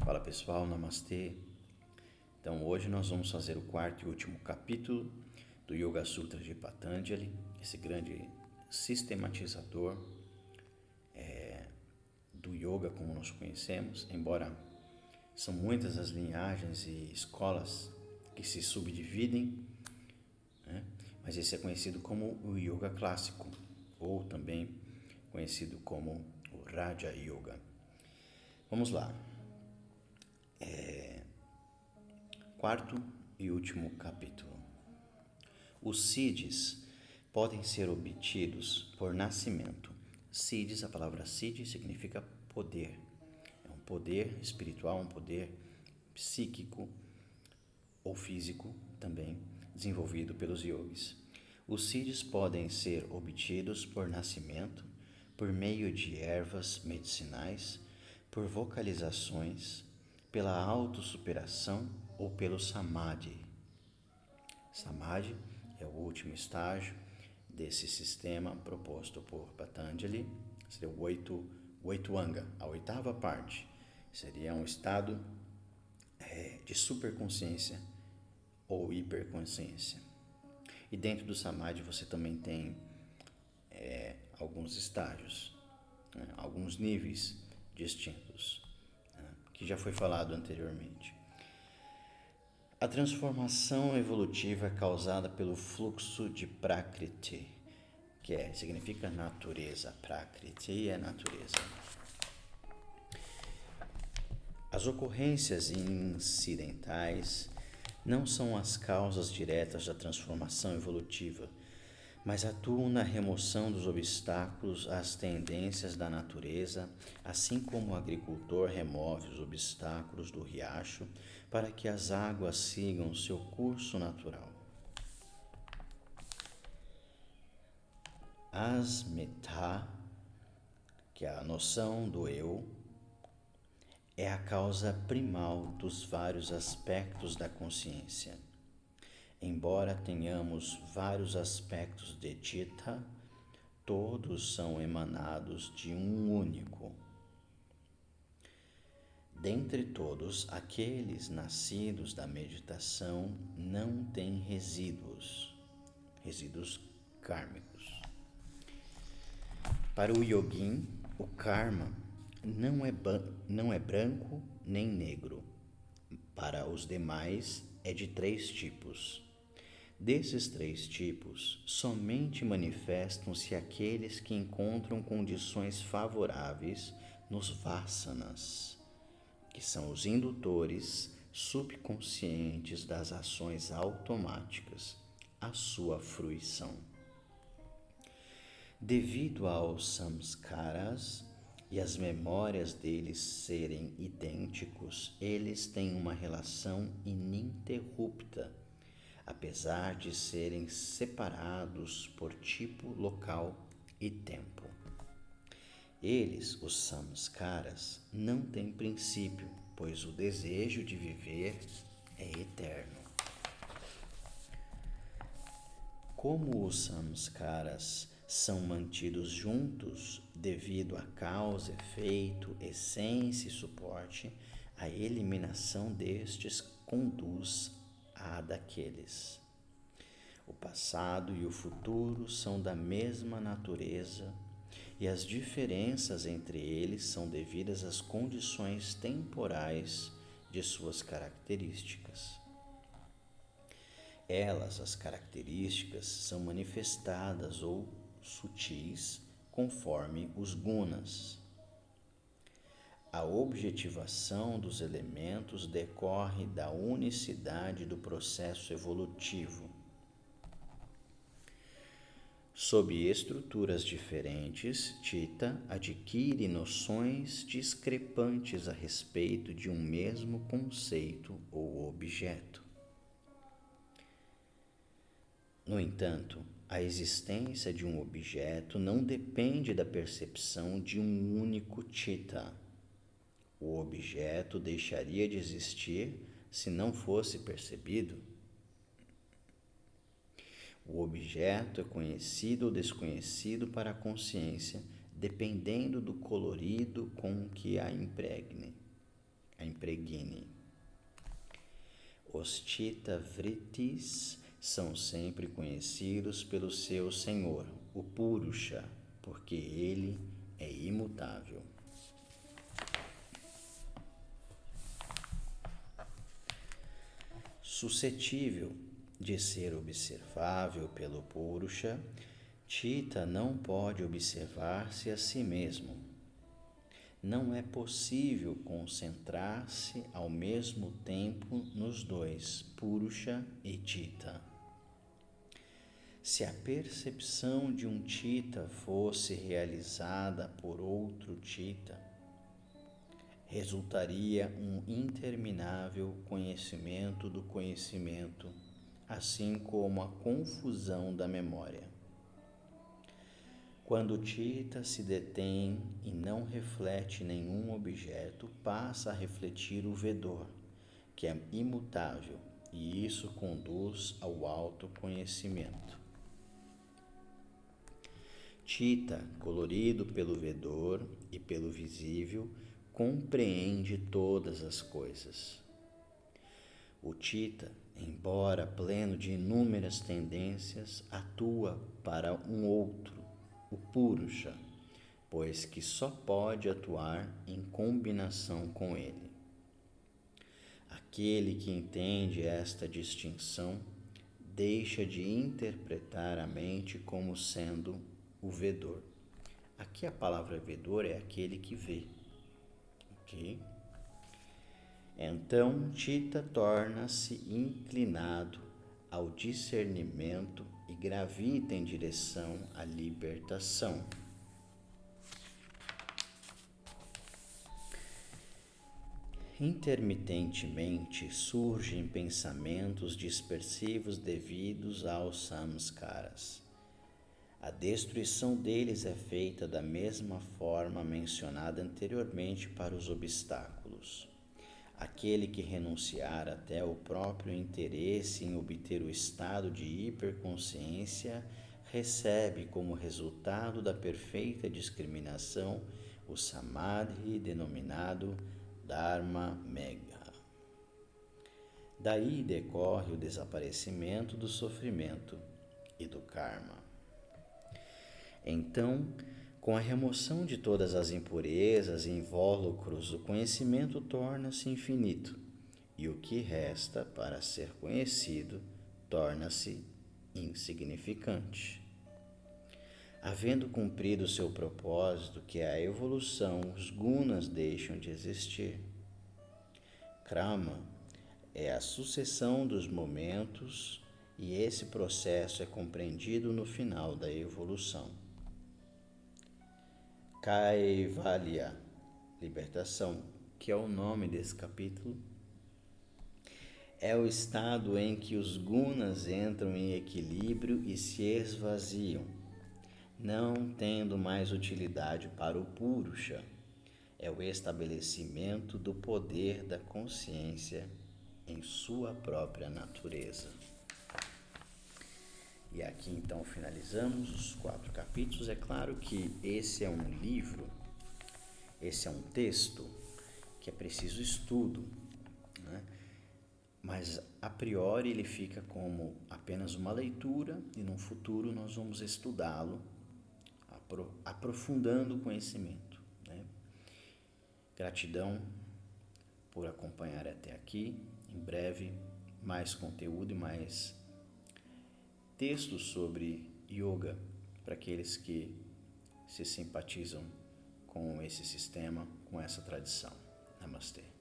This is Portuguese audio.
Fala pessoal, Namastê. Então hoje nós vamos fazer o quarto e último capítulo do Yoga Sutra de Patanjali, esse grande sistematizador do yoga como nós conhecemos, embora são muitas as linhagens e escolas que se subdividem, né? Mas esse é conhecido como o Yoga clássico, ou também conhecido como o Raja Yoga. Vamos lá. Quarto e último capítulo. Os siddhis podem ser obtidos por nascimento. Siddhis, a palavra siddhi significa poder. É um poder espiritual, um poder psíquico ou físico também, desenvolvido pelos yogis. Os siddhis podem ser obtidos por nascimento, por meio de ervas medicinais, por vocalizações, pela autossuperação ou pelo samadhi. Samadhi é o último estágio desse sistema proposto por Patanjali. Seria o oito anga, a oitava parte. Seria um estado de superconsciência ou hiperconsciência. E dentro do Samadhi você também tem alguns estágios, né, alguns níveis distintos, né, que já foi falado anteriormente. A transformação evolutiva é causada pelo fluxo de Prakriti, que significa natureza. Prakriti é natureza. As ocorrências incidentais não são as causas diretas da transformação evolutiva, mas atuam na remoção dos obstáculos às tendências da natureza, assim como o agricultor remove os obstáculos do riacho para que as águas sigam seu curso natural. Asmita, que é a noção do eu, é a causa primal dos vários aspectos da consciência. Embora tenhamos vários aspectos de Citta, todos são emanados de um único. Dentre todos, aqueles nascidos da meditação não têm resíduos kármicos. Para o yogin, o karma não é branco nem negro. Para os demais, é de 3 tipos. Desses 3 tipos, somente manifestam-se aqueles que encontram condições favoráveis nos vasanas, que são os indutores subconscientes das ações automáticas, a sua fruição. Devido aos samskaras e as memórias deles serem idênticos, eles têm uma relação ininterrupta, apesar de serem separados por tipo, local e tempo. Eles, os samskaras, não têm princípio, pois o desejo de viver é eterno. Como os samskaras são mantidos juntos devido a causa, efeito, essência e suporte, a eliminação destes conduz à daqueles. O passado e o futuro são da mesma natureza e as diferenças entre eles são devidas às condições temporais de suas características. Elas, as características, são manifestadas ou sutis conforme os gunas. A objetivação dos elementos decorre da unicidade do processo evolutivo. Sob estruturas diferentes, Citta adquire noções discrepantes a respeito de um mesmo conceito ou objeto. No entanto, a existência de um objeto não depende da percepção de um único Citta. O objeto deixaria de existir se não fosse percebido. O objeto é conhecido ou desconhecido para a consciência, dependendo do colorido com que a impregne. impregne. Os Chitta Vrittis são sempre conhecidos pelo seu senhor, o Purusha, porque ele é imutável. Suscetível de ser observável pelo Purusha, Chitta não pode observar-se a si mesmo. Não é possível concentrar-se ao mesmo tempo nos dois, Purusha e Chitta. Se a percepção de um Chitta fosse realizada por outro Chitta, resultaria um interminável conhecimento do conhecimento, assim como a confusão da memória. Quando o Chitta se detém e não reflete nenhum objeto, passa a refletir o Vedor, que é imutável, e isso conduz ao autoconhecimento. Chitta, colorido pelo Vedor e pelo visível, compreende todas as coisas. O Chitta, embora pleno de inúmeras tendências, atua para um outro, o Purusha, pois que só pode atuar em combinação com ele. Aquele que entende esta distinção deixa de interpretar a mente como sendo o vedor. Aqui a palavra vedor é aquele que vê. Ok? Então, Chitta torna-se inclinado ao discernimento e gravita em direção à libertação. Intermitentemente surgem pensamentos dispersivos devidos aos samskaras. A destruição deles é feita da mesma forma mencionada anteriormente para os obstáculos. Aquele que renunciar até ao próprio interesse em obter o estado de hiperconsciência recebe como resultado da perfeita discriminação o samadhi denominado Dharma Megha. Daí decorre o desaparecimento do sofrimento e do karma. Então, com a remoção de todas as impurezas e invólucros, o conhecimento torna-se infinito, e o que resta para ser conhecido torna-se insignificante. Havendo cumprido seu propósito, que é a evolução, os gunas deixam de existir. Krama é a sucessão dos momentos, e esse processo é compreendido no final da evolução. Kaivalya, libertação, que é o nome desse capítulo, é o estado em que os gunas entram em equilíbrio e se esvaziam, não tendo mais utilidade para o Purusha. É o estabelecimento do poder da consciência em sua própria natureza. E aqui então finalizamos os 4 capítulos. É claro que esse é um livro, esse é um texto que é preciso estudo, né? Mas a priori ele fica como apenas uma leitura e no futuro nós vamos estudá-lo, aprofundando o conhecimento, né? Gratidão por acompanhar até aqui. Em breve, mais conteúdo e mais textos sobre yoga para aqueles que se simpatizam com esse sistema, com essa tradição. Namastê.